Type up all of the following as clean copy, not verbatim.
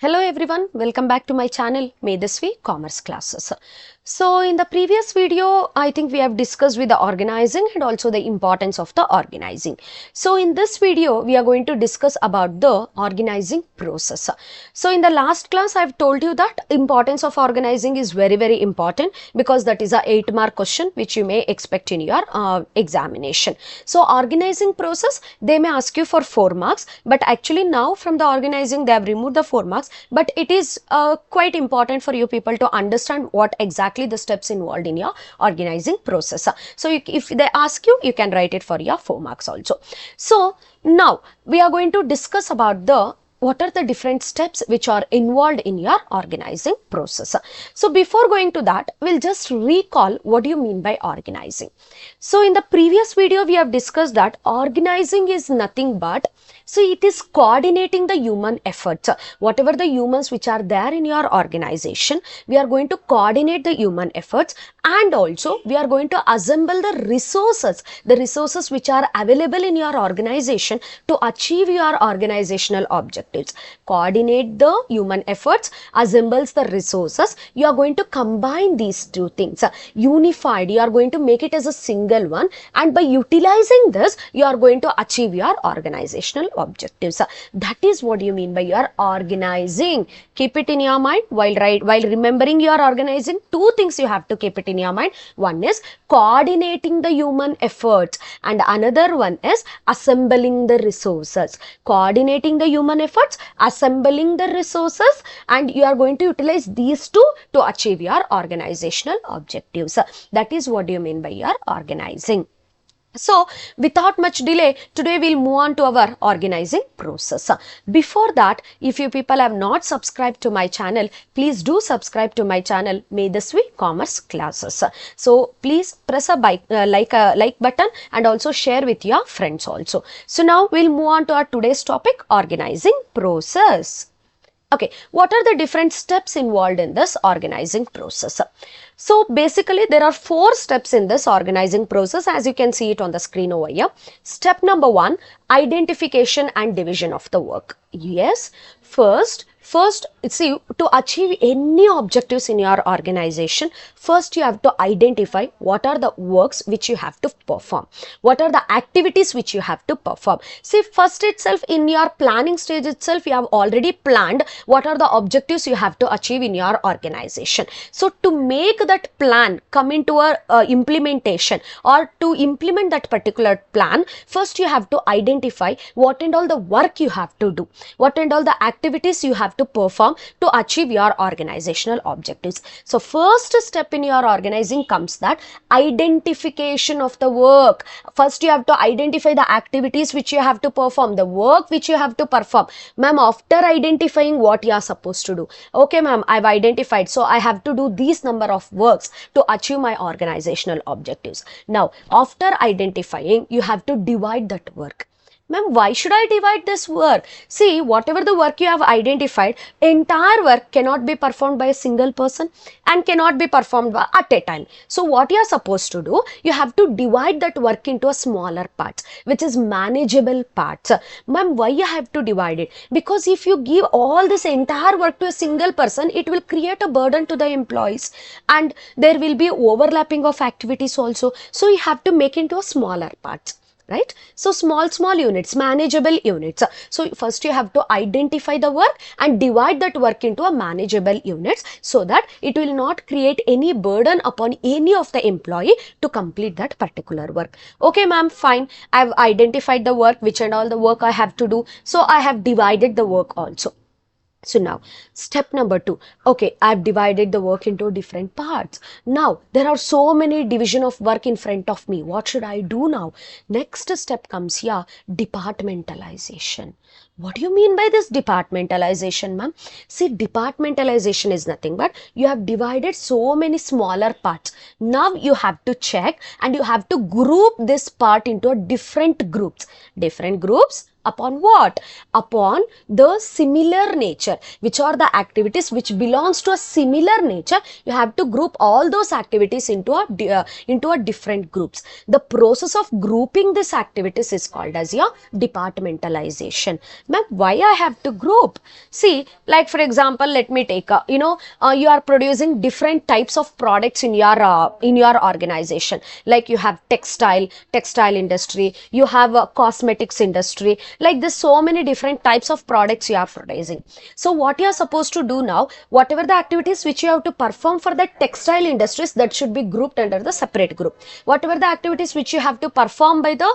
Hello everyone, welcome back to my channel Medhasvi Commerce Classes. So in the previous video, I think we have discussed with the organizing and also the importance of the organizing. So in this video, we are going to discuss about the organizing process. So in the last class, I have told you that importance of organizing is very important because that is a 8-mark question which you may expect in your examination. So organizing process, they may ask you for 4 marks, but actually now from the organizing, they have removed the 4 marks, but it is quite important for you people to understand what exactly the steps involved in your organizing process. So if they ask you, you can write it for your 4 marks also. So now we are going to discuss about what are the different steps which are involved in your organizing process. So before going to that, we'll just recall what do you mean by organizing. So in the previous video, we have discussed that organizing is nothing but, so it is coordinating the human efforts. Whatever the humans which are there in your organization, we are going to coordinate the human efforts, and also we are going to assemble the resources which are available in your organization to achieve your organizational objectives. Coordinate the human efforts, assembles the resources. You are going to combine these two things. Unified, you are going to make it as a single one, and by utilizing this, you are going to achieve your organizational objectives. That is what you mean by your organizing. Keep it in your mind while remembering your organizing. 2 things you have to keep it in your mind. One is coordinating the human efforts, and another one is assembling the resources. Coordinating the human efforts, assembling the resources, and you are going to utilize these 2 to achieve your organizational objectives. That is what you mean by your organizing. So without much delay, today we'll move on to our organizing process. Before that, if you people have not subscribed to my channel, please do subscribe to my channel Medhasvi Commerce Classes. So please press a like button and also share with your friends also. So now we'll move on to our today's topic, organizing process. Okay, what are the different steps involved in this organizing process? So basically there are 4 steps in this organizing process, as you can see it on the screen over here. Step number 1, identification and division of the work. Yes, first see, to achieve any objectives in your organization, first you have to identify what are the works which you have to perform, what are the activities which you have to perform. See, first itself in your planning stage itself, you have already planned what are the objectives you have to achieve in your organization. So to make that plan come into a implementation, or to implement that particular plan, first you have to identify what and all the work you have to do, what and all the activities you have to perform to achieve your organizational objectives. So first step in your organizing comes that identification of the work. First you have to identify the activities which you have to perform, the work which you have to perform. Ma'am, after identifying what you are supposed to do, okay ma'am, I've identified, so I have to do these number of works to achieve my organizational objectives. Now after identifying, you have to divide that work. Ma'am, why should I divide this work? See, whatever the work you have identified, entire work cannot be performed by a single person and cannot be performed at a time. So what you are supposed to do, you have to divide that work into a smaller parts, which is manageable parts. Ma'am, why you have to divide it? Because if you give all this entire work to a single person, it will create a burden to the employees, and there will be overlapping of activities also. So you have to make into a smaller parts. Right? So small units, manageable units. So first you have to identify the work and divide that work into a manageable units, so that it will not create any burden upon any of the employee to complete that particular work. Okay ma'am, fine. I have identified the work, which and all the work I have to do. So I have divided the work also. So now step number 2, okay, I've divided the work into different parts. Now there are so many division of work in front of me. What should I do now? Next step comes here, departmentalization. What do you mean by this departmentalization, ma'am? See, departmentalization is nothing but you have divided so many smaller parts. Now you have to check and you have to group this part into different groups. Different groups, Upon what? Upon the similar nature. Which are the activities which belongs to a similar nature? You have to group all those activities into a different groups. The process of grouping these activities is called as your departmentalization. Ma'am, why I have to group? See, like for example, let me take you are producing different types of products in your organization. Like you have textile industry, you have a cosmetics industry, like this so many different types of products you are producing. So what you are supposed to do now, whatever the activities which you have to perform for the textile industries, that should be grouped under the separate group. Whatever the activities which you have to perform by the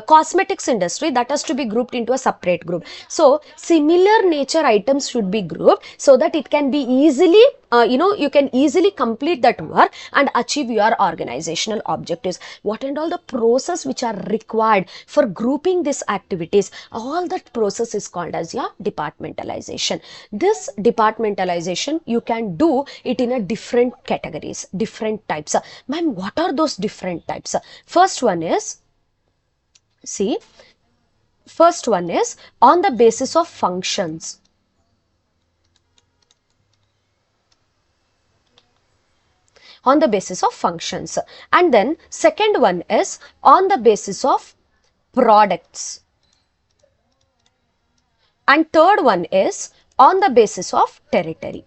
cosmetics industry, that has to be grouped into a separate group. So similar nature items should be grouped so that it can be easily you can easily complete that work and achieve your organizational objectives. What and all the process which are required for grouping these activities, all that process is called as your departmentalization. This departmentalization, you can do it in a different categories, different types. Ma'am, what are those different types? First one is on the basis of functions. On the basis of functions. And then second one is on the basis of products. And third one is on the basis of territory.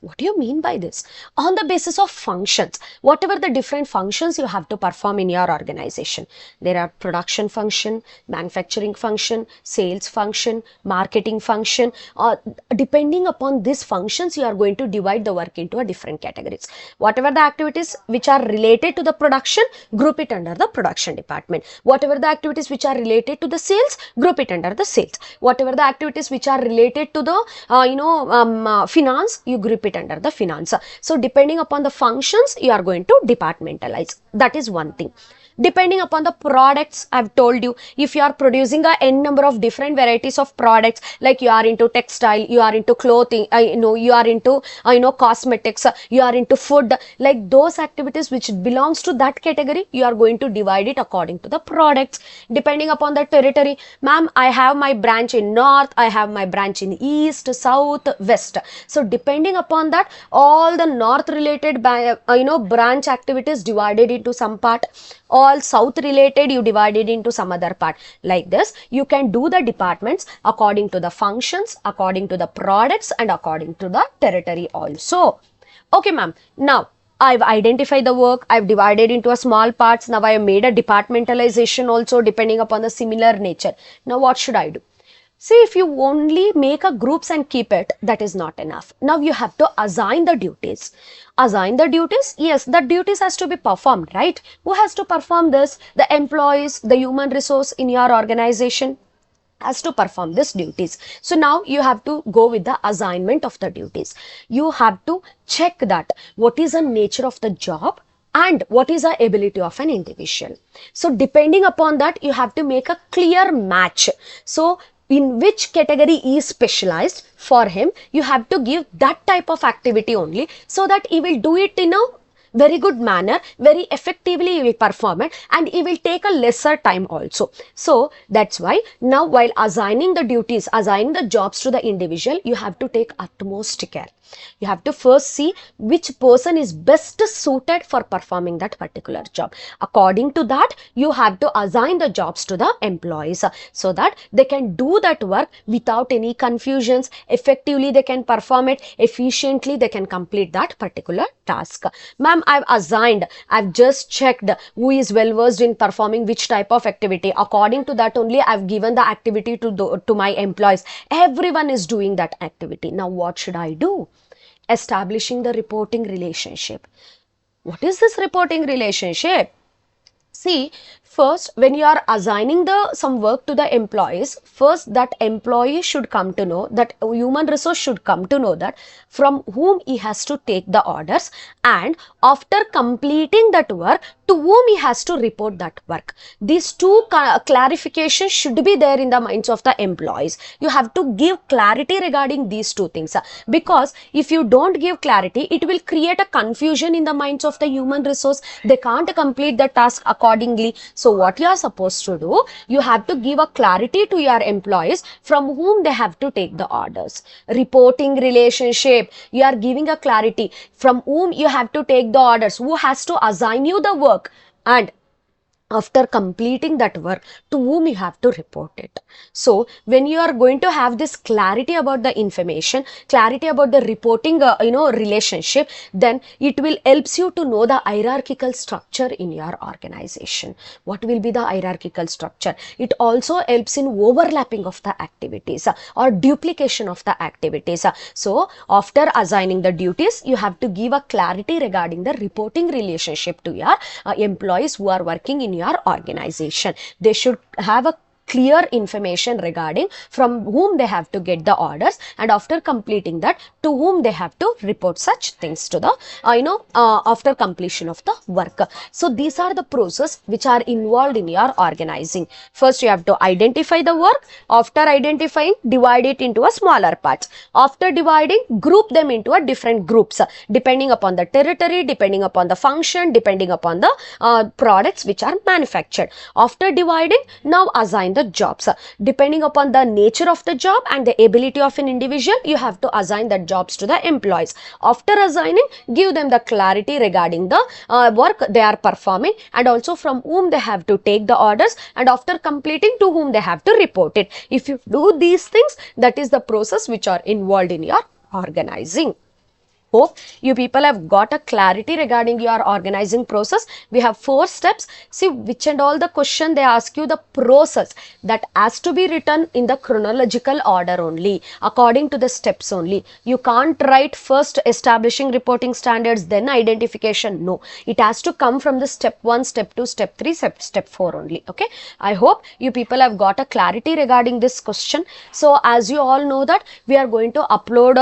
What do you mean by this? On the basis of functions, whatever the different functions you have to perform in your organization. There are production function, manufacturing function, sales function, marketing function. Depending upon these functions, you are going to divide the work into a different categories. Whatever the activities which are related to the production, group it under the production department. Whatever the activities which are related to the sales, group it under the sales. Whatever the activities which are related to the finance, you group it under the finance. So depending upon the functions, you are going to departmentalize. That is one thing. Depending upon the products, I've told you, if you are producing a n number of different varieties of products, like you are into textile, you are into clothing, you are into cosmetics, you are into food, like those activities which belongs to that category, you are going to divide it according to the products. Depending upon the territory, ma'am, I have my branch in north, I have my branch in east, south, west. So depending upon that, all the north related branch activities divided into some part, all south related you divided into some other part. Like this, you can do the departments according to the functions, according to the products, and according to the territory also. Okay, ma'am. Now, I've identified the work, I've divided into a small parts. Now, I have made a departmentalization also depending upon the similar nature. Now, what should I do? See, if you only make a groups and keep it, that is not enough. Now you have to assign the duties. Assign the duties? Yes, the duties has to be performed, right? Who has to perform this? The employees, the human resource in your organization has to perform these duties. So now you have to go with the assignment of the duties. You have to check that what is the nature of the job and what is the ability of an individual. So depending upon that, you have to make a clear match. So in which category he is specialized, for him you have to give that type of activity only, so that he will do it in a very good manner, very effectively he will perform it, and he will take a lesser time also. So that's why now while assigning the duties, assigning the jobs to the individual, you have to take utmost care. You have to first see which person is best suited for performing that particular job. According to that, you have to assign the jobs to the employees so that they can do that work without any confusions. Effectively, they can perform it. Efficiently, they can complete that particular task. Ma'am, I've assigned, I've just checked who is well versed in performing which type of activity. According to that only, I've given the activity to my employees. Everyone is doing that activity. Now, what should I do? Establishing the reporting relationship. What is this reporting relationship? See, first when you are assigning some work to the employees, first that employee should come to know, that human resource should come to know that from whom he has to take the orders, and after completing that work, to whom he has to report that work. These two clarifications should be there in the minds of the employees. You have to give clarity regarding these two things, because if you don't give clarity, it will create a confusion in the minds of the human resource. They can't complete the task accordingly. So what you are supposed to do, you have to give a clarity to your employees from whom they have to take the orders. Reporting relationship, you are giving a clarity from whom you have to take the orders, who has to assign you the work, and after completing that work, to whom you have to report it. So when you are going to have this clarity about the information, clarity about the reporting relationship, then it will helps you to know the hierarchical structure in your organization. What will be the hierarchical structure? It also helps in overlapping of the activities or duplication of the activities. So after assigning the duties, you have to give a clarity regarding the reporting relationship to your employees who are working in your organization. They should have a clear information regarding from whom they have to get the orders, and after completing that, to whom they have to report such things to the after completion of the work. So these are the process which are involved in your organizing. First you have to identify the work. After identifying, divide it into a smaller parts. After dividing, group them into a different groups depending upon the territory, depending upon the function, depending upon the products which are manufactured. After dividing, now assign the jobs. Depending upon the nature of the job and the ability of an individual, you have to assign that jobs to the employees. After assigning, give them the clarity regarding the work they are performing, and also from whom they have to take the orders, and after completing, to whom they have to report it. If you do these things, that is the process which are involved in your organizing. Hope you people have got a clarity regarding your organizing process. We have 4 steps. See which and all the question they ask you, the process that has to be written in the chronological order only, according to the steps only. You can't write first establishing reporting standards, then identification. No, it has to come from the step 1, step 2, step 3, step 4 only. Okay, I hope you people have got a clarity regarding this question. So as you all know that we are going to upload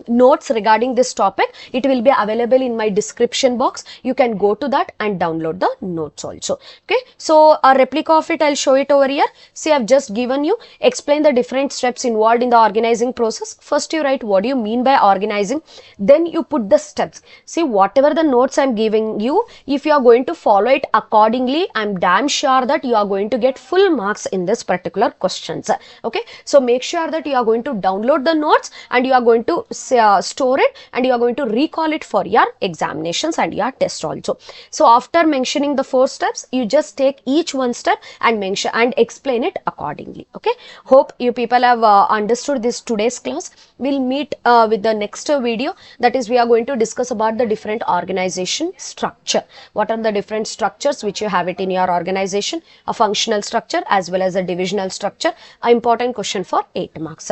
notes regarding this topic. It will be available in my description box. You can go to that and download the notes also. Okay, so a replica of it I'll show it over here. See, I've just given you, explain the different steps involved in the organizing process. First you write what do you mean by organizing, then you put the steps. See, whatever the notes I'm giving you, if you are going to follow it accordingly, I'm damn sure that you are going to get full marks in this particular questions. Okay, so make sure that you are going to download the notes and you are going to store it, and you are going to recall it for your examinations and your test also. So after mentioning the 4 steps, you just take each one step and mention and explain it accordingly. Okay, hope you people have understood this today's class. We'll meet with the next video, that is we are going to discuss about the different organization structure. What are the different structures which you have it in your organization, a functional structure as well as a divisional structure, an important question for 8 marks.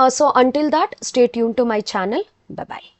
So until that, stay tuned to my channel. Bye-bye.